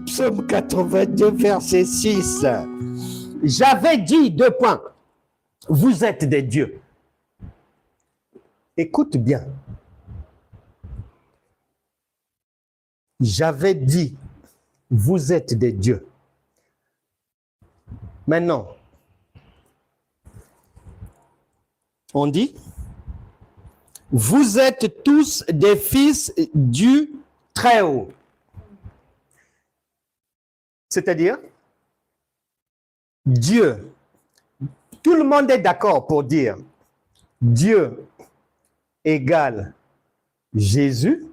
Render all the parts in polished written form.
Psaume 82, verset 6. J'avais dit, 2 points, vous êtes des dieux. Écoute bien. J'avais dit, vous êtes des dieux. Maintenant, on dit, vous êtes tous des fils du Très-Haut. C'est-à-dire, Dieu. Tout le monde est d'accord pour dire Dieu égale Jésus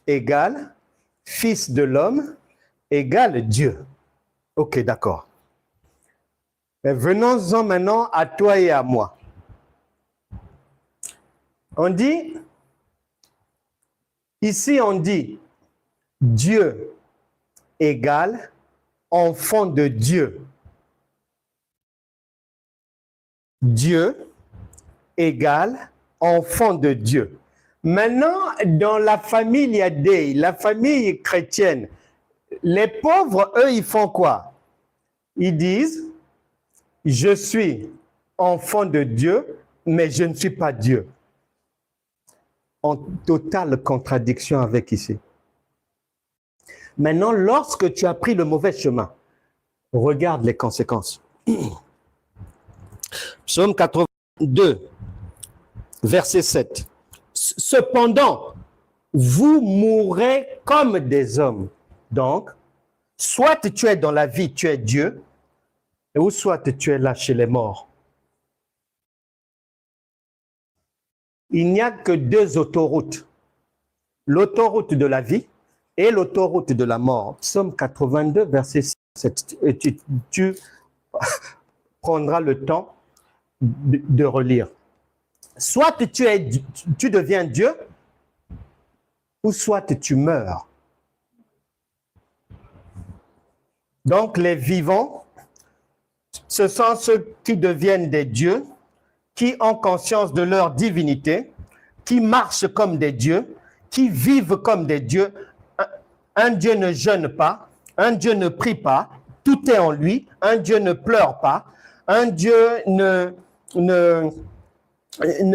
égale Fils de l'homme égale Dieu. Ok, d'accord. Venons-en maintenant à toi et à moi. On dit, ici on dit Dieu égale enfant de Dieu. Dieu égale enfant de Dieu. Maintenant, dans la famille Dei, la famille chrétienne, les pauvres, eux, ils font quoi? Ils disent, je suis enfant de Dieu, mais je ne suis pas Dieu. En totale contradiction avec ici. Maintenant, lorsque tu as pris le mauvais chemin, regarde les conséquences. Psaume 82, verset 7. Cependant, vous mourrez comme des hommes. Donc, soit tu es dans la vie, tu es Dieu, ou soit tu es là chez les morts. Il n'y a que 2 autoroutes. L'autoroute de la vie et l'autoroute de la mort. Psaume 82, verset 7. Et tu prendras le temps de relire. Soit tu deviens Dieu, ou soit tu meurs. Donc les vivants, ce sont ceux qui deviennent des dieux, qui ont conscience de leur divinité, qui marchent comme des dieux, qui vivent comme des dieux. Un Dieu ne jeûne pas, un Dieu ne prie pas, tout est en lui, un Dieu ne pleure pas, un Dieu ne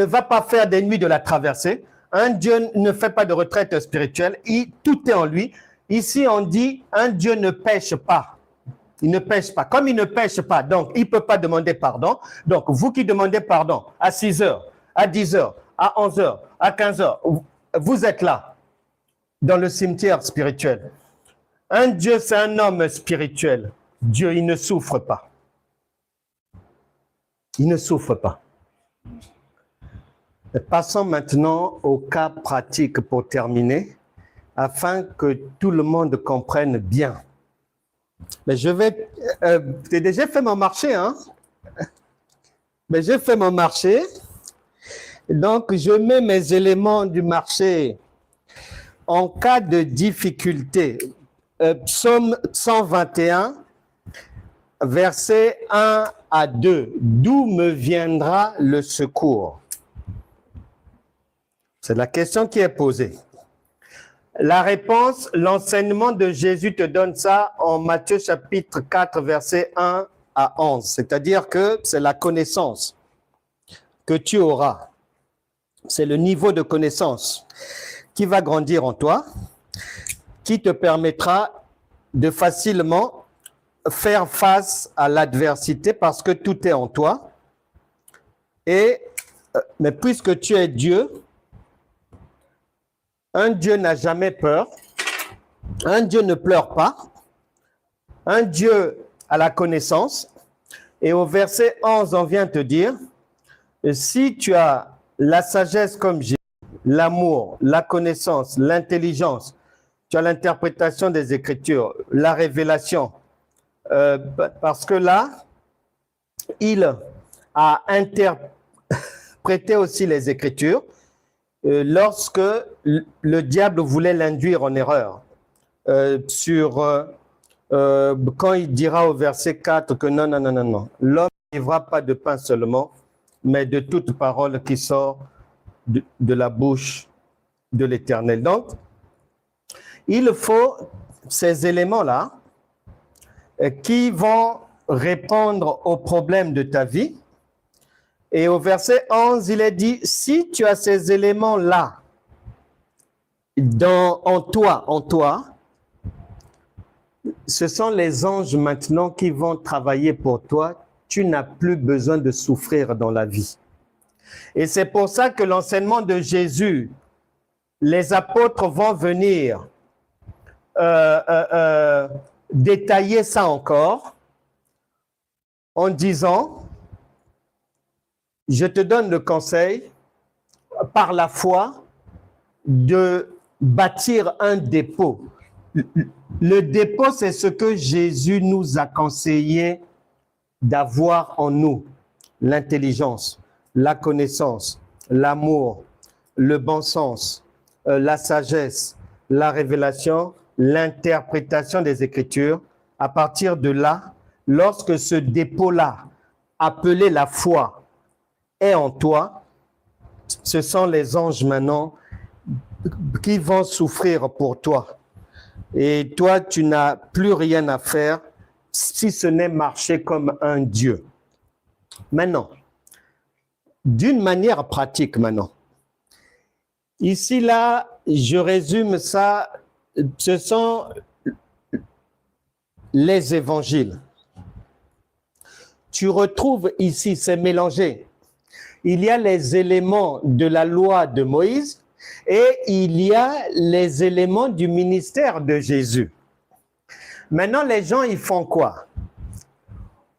va pas faire des nuits de la traversée, un Dieu ne fait pas de retraite spirituelle, tout est en lui. Ici, on dit, un Dieu ne pêche pas. Il ne pêche pas. Comme il ne pêche pas, donc il ne peut pas demander pardon. Donc, vous qui demandez pardon à 6 heures, à 10 heures, à 11 heures, à 15 heures, vous êtes là, dans le cimetière spirituel. Un Dieu, c'est un homme spirituel. Dieu, il ne souffre pas. Il ne souffre pas. Passons maintenant au cas pratique pour terminer, afin que tout le monde comprenne bien. Mais je vais... j'ai déjà fait mon marché, hein? Mais j'ai fait mon marché. Donc, je mets mes éléments du marché en cas de difficulté. Psaume 121, versets 1 à 2. D'où me viendra le secours? C'est la question qui est posée. La réponse, l'enseignement de Jésus te donne ça en Matthieu chapitre 4, versets 1 à 11. C'est-à-dire que c'est la connaissance que tu auras. C'est le niveau de connaissance qui va grandir en toi, qui te permettra de facilement faire face à l'adversité parce que tout est en toi. Mais puisque tu es Dieu, un Dieu n'a jamais peur, un Dieu ne pleure pas, un Dieu a la connaissance. Et au verset 11, on vient te dire, si tu as la sagesse comme Jésus, l'amour, la connaissance, l'intelligence, tu as l'interprétation des Écritures, la révélation, parce que là, il a interprété aussi les Écritures, lorsque le diable voulait l'induire en erreur, quand il dira au verset 4 que non, l'homme ne vivra pas de pain seulement, mais de toute parole qui sort de la bouche de l'Éternel. Donc, Il faut ces éléments-là qui vont répondre aux problèmes de ta vie. Et au verset 11, il est dit, si tu as ces éléments-là en toi, ce sont les anges maintenant qui vont travailler pour toi. Tu n'as plus besoin de souffrir dans la vie. Et c'est pour ça que l'enseignement de Jésus, les apôtres vont venir détailler ça encore en disant, je te donne le conseil par la foi de bâtir un dépôt. Le dépôt, c'est ce que Jésus nous a conseillé d'avoir en nous. L'intelligence, la connaissance, l'amour, le bon sens, la sagesse, la révélation, l'interprétation des Écritures. À partir de là, lorsque ce dépôt-là, appelé la foi, est en toi, ce sont les anges maintenant qui vont souffrir pour toi. Et toi, tu n'as plus rien à faire si ce n'est marcher comme un Dieu. Maintenant, d'une manière pratique maintenant, ici, là, je résume ça, ce sont les évangiles. Tu retrouves ici, c'est mélangé. Il y a les éléments de la loi de Moïse et il y a les éléments du ministère de Jésus. Maintenant, les gens, ils font quoi?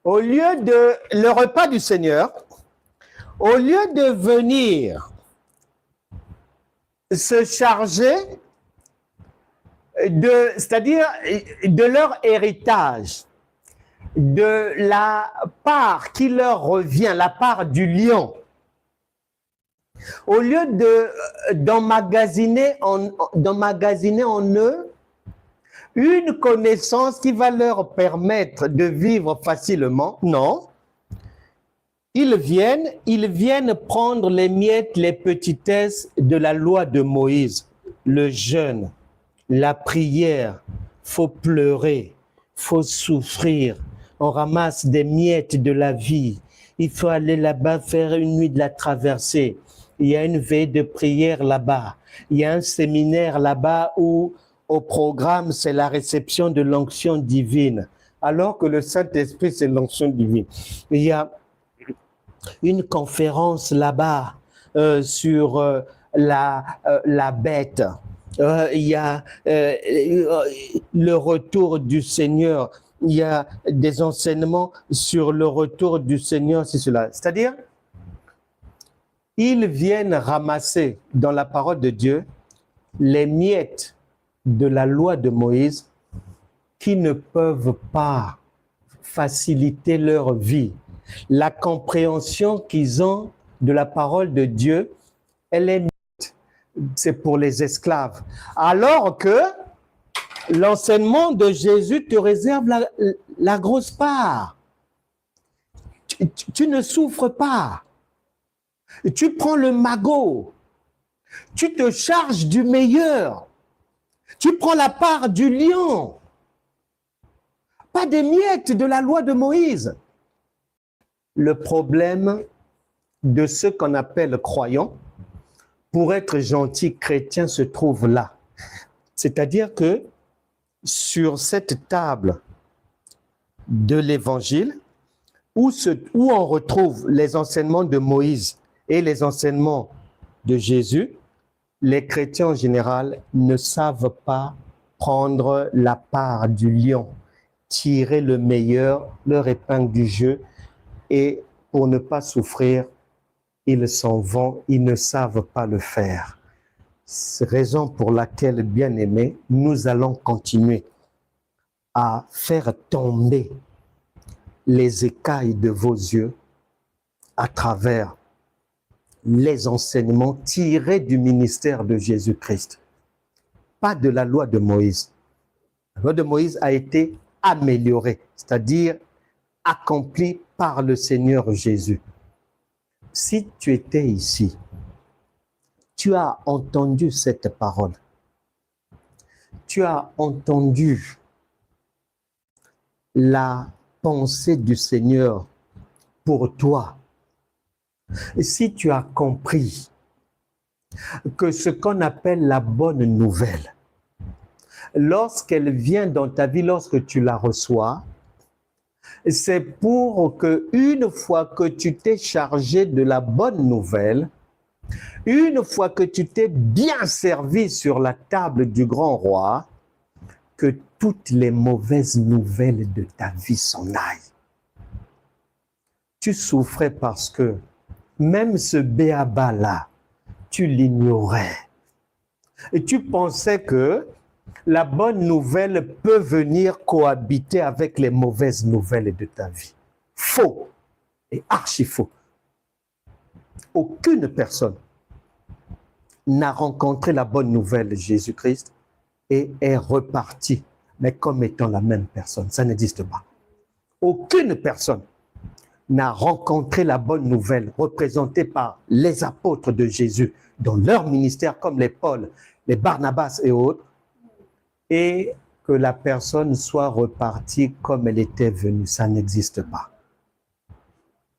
Au lieu de le repas du Seigneur, au lieu de venir se charger c'est-à-dire de leur héritage, de la part qui leur revient, la part du lion, au lieu d'emmagasiner en eux une connaissance qui va leur permettre de vivre facilement, non. Ils viennent prendre les miettes, les petitesses de la loi de Moïse, le jeûne, la prière, faut pleurer, faut souffrir, on ramasse des miettes de la vie, il faut aller là-bas faire une nuit de la traversée, il y a une veille de prière là-bas, il y a un séminaire là-bas où au programme c'est la réception de l'onction divine, alors que le Saint-Esprit c'est l'onction divine. Il y a une conférence là-bas sur la bête. Il y a le retour du Seigneur. Il y a des enseignements sur le retour du Seigneur, c'est cela. C'est-à-dire, ils viennent ramasser dans la parole de Dieu les miettes de la loi de Moïse qui ne peuvent pas faciliter leur vie. La compréhension qu'ils ont de la parole de Dieu, elle est c'est pour les esclaves. Alors que l'enseignement de Jésus te réserve la grosse part. Tu ne souffres pas. Tu prends le magot. Tu te charges du meilleur. Tu prends la part du lion. Pas des miettes de la loi de Moïse. Le problème de ceux qu'on appelle croyants, pour être gentil chrétien, se trouve là. C'est-à-dire que sur cette table de l'Évangile, où on retrouve les enseignements de Moïse et les enseignements de Jésus, les chrétiens en général ne savent pas prendre la part du lion, tirer le meilleur, leur épingle du jeu, et pour ne pas souffrir, ils s'en vont, ils ne savent pas le faire. C'est la raison pour laquelle, bien-aimés, nous allons continuer à faire tomber les écailles de vos yeux à travers les enseignements tirés du ministère de Jésus-Christ. Pas de la loi de Moïse. La loi de Moïse a été améliorée, c'est-à-dire accomplie par le Seigneur Jésus. Si tu étais ici, tu as entendu cette parole, tu as entendu la pensée du Seigneur pour toi, si tu as compris que ce qu'on appelle la bonne nouvelle, lorsqu'elle vient dans ta vie, lorsque tu la reçois, c'est pour que une fois que tu t'es chargé de la bonne nouvelle, une fois que tu t'es bien servi sur la table du grand roi, que toutes les mauvaises nouvelles de ta vie s'en aillent. Tu souffrais parce que même ce béaba-là, tu l'ignorais. Et tu pensais que la bonne nouvelle peut venir cohabiter avec les mauvaises nouvelles de ta vie. Faux et archi faux. Aucune personne n'a rencontré la bonne nouvelle de Jésus-Christ et est repartie, mais comme étant la même personne. Ça n'existe pas. Aucune personne n'a rencontré la bonne nouvelle représentée par les apôtres de Jésus dans leur ministère, comme les Paul, les Barnabas et autres, et que la personne soit repartie comme elle était venue. Ça n'existe pas.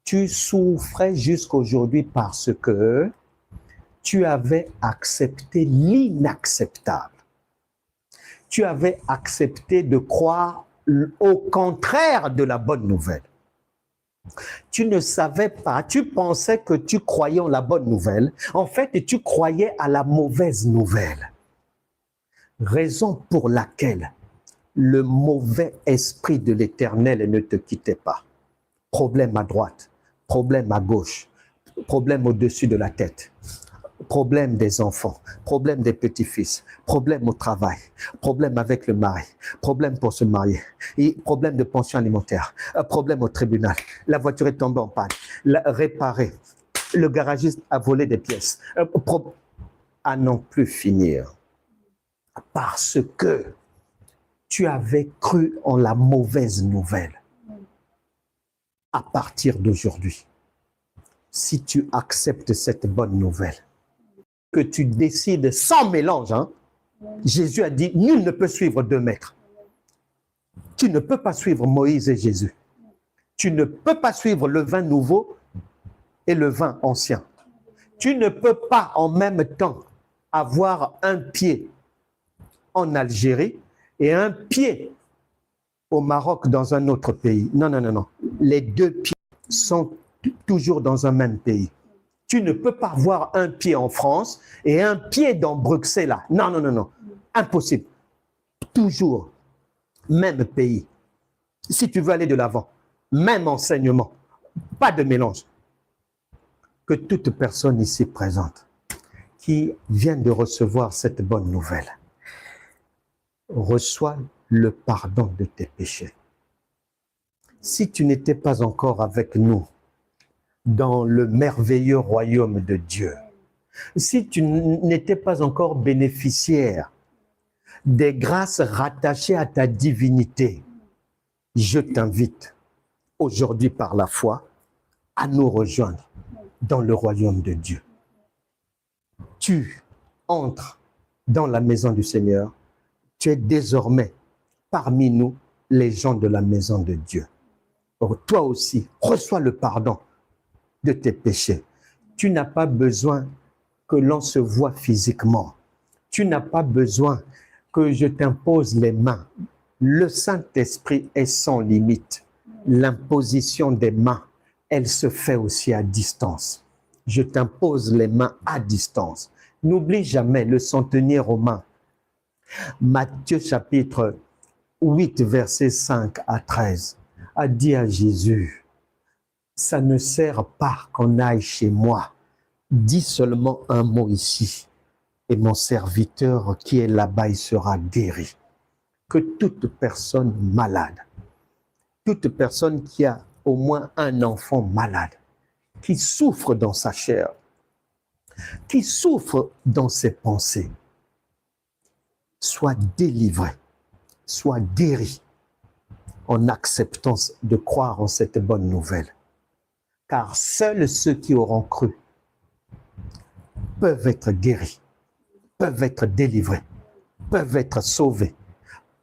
Tu souffrais jusqu'aujourd'hui parce que tu avais accepté l'inacceptable. Tu avais accepté de croire au contraire de la bonne nouvelle. Tu ne savais pas, tu pensais que tu croyais en la bonne nouvelle. En fait, tu croyais à la mauvaise nouvelle. Raison pour laquelle le mauvais esprit de l'Éternel ne te quittait pas. Problème à droite, problème à gauche, problème au-dessus de la tête, problème des enfants, problème des petits-fils, problème au travail, problème avec le mari, problème pour se marier, et problème de pension alimentaire, problème au tribunal, la voiture est tombée en panne, réparée, le garagiste a volé des pièces, à n'en plus finir. Parce que tu avais cru en la mauvaise nouvelle. À partir d'aujourd'hui, si tu acceptes cette bonne nouvelle, que tu décides sans mélange, hein, Jésus a dit, nul ne peut suivre deux maîtres. Tu ne peux pas suivre Moïse et Jésus. Tu ne peux pas suivre le vin nouveau et le vin ancien. Tu ne peux pas en même temps avoir un pied en Algérie et un pied au Maroc dans un autre pays. Non, non, non, non. Les deux pieds sont toujours dans un même pays. Tu ne peux pas avoir un pied en France et un pied dans Bruxelles. Non, non, non, non. Impossible. Toujours même pays. Si tu veux aller de l'avant, même enseignement, pas de mélange. Que toute personne ici présente qui vient de recevoir cette bonne nouvelle reçois le pardon de tes péchés. Si tu n'étais pas encore avec nous dans le merveilleux royaume de Dieu, si tu n'étais pas encore bénéficiaire des grâces rattachées à ta divinité, je t'invite aujourd'hui par la foi à nous rejoindre dans le royaume de Dieu. Tu entres dans la maison du Seigneur. Tu es désormais parmi nous les gens de la maison de Dieu. Donc, toi aussi, reçois le pardon de tes péchés. Tu n'as pas besoin que l'on se voie physiquement. Tu n'as pas besoin que je t'impose les mains. Le Saint-Esprit est sans limite. L'imposition des mains, elle se fait aussi à distance. Je t'impose les mains à distance. N'oublie jamais le centenier romain. Matthieu chapitre 8, versets 5 à 13, a dit à Jésus, ça ne sert pas qu'on aille chez moi. Dis seulement un mot ici et mon serviteur qui est là-bas, il sera guéri. Que toute personne malade, toute personne qui a au moins un enfant malade, qui souffre dans sa chair, qui souffre dans ses pensées, soit délivré, soit guéri en acceptant de croire en cette bonne nouvelle. Car seuls ceux qui auront cru peuvent être guéris, peuvent être délivrés, peuvent être sauvés,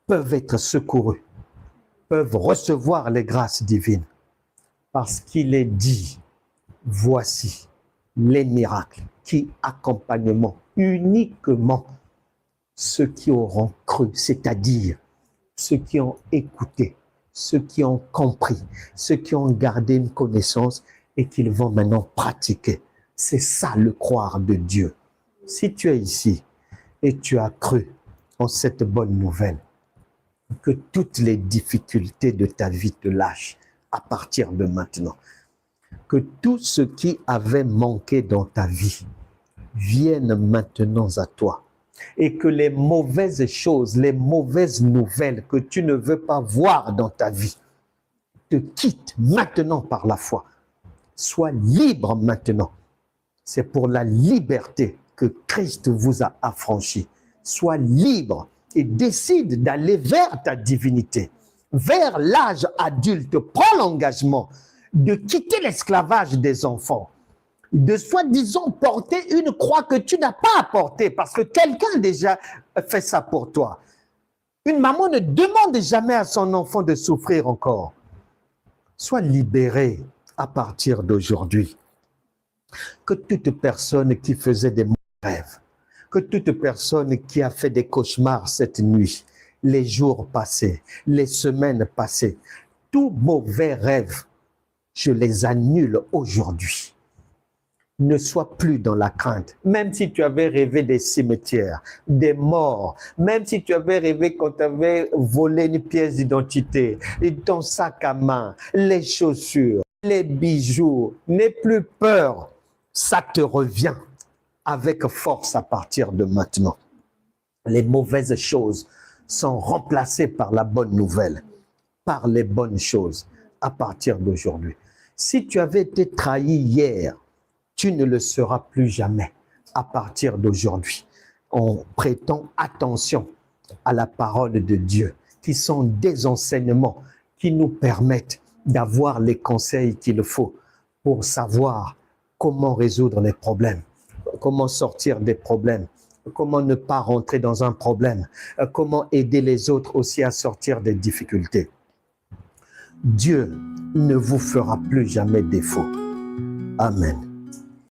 peuvent être secourus, peuvent recevoir les grâces divines. Parce qu'il est dit, voici les miracles qui accompagneront uniquement ceux qui auront cru, c'est-à-dire ceux qui ont écouté, ceux qui ont compris, ceux qui ont gardé une connaissance et qu'ils vont maintenant pratiquer. C'est ça le croire de Dieu. Si tu es ici et tu as cru en cette bonne nouvelle, que toutes les difficultés de ta vie te lâchent à partir de maintenant, que tout ce qui avait manqué dans ta vie vienne maintenant à toi et que les mauvaises choses, les mauvaises nouvelles que tu ne veux pas voir dans ta vie te quittent maintenant par la foi. Sois libre maintenant. C'est pour la liberté que Christ vous a affranchi. Sois libre et décide d'aller vers ta divinité, vers l'âge adulte. Prends l'engagement de quitter l'esclavage des enfants, de soi-disant porter une croix que tu n'as pas à porter parce que quelqu'un a déjà fait ça pour toi. Une maman ne demande jamais à son enfant de souffrir encore. Sois libéré à partir d'aujourd'hui. Que toute personne qui faisait des mauvais rêves, que toute personne qui a fait des cauchemars cette nuit, les jours passés, les semaines passées, tous mauvais rêves, je les annule aujourd'hui. Ne sois plus dans la crainte. Même si tu avais rêvé des cimetières, des morts, même si tu avais rêvé qu'on t'avait volé une pièce d'identité, ton sac à main, les chaussures, les bijoux, n'aie plus peur. Ça te revient avec force à partir de maintenant. Les mauvaises choses sont remplacées par la bonne nouvelle, par les bonnes choses à partir d'aujourd'hui. Si tu avais été trahi hier, tu ne le seras plus jamais à partir d'aujourd'hui. En prêtant attention à la parole de Dieu, qui sont des enseignements qui nous permettent d'avoir les conseils qu'il faut pour savoir comment résoudre les problèmes, comment sortir des problèmes, comment ne pas rentrer dans un problème, comment aider les autres aussi à sortir des difficultés. Dieu ne vous fera plus jamais défaut. Amen.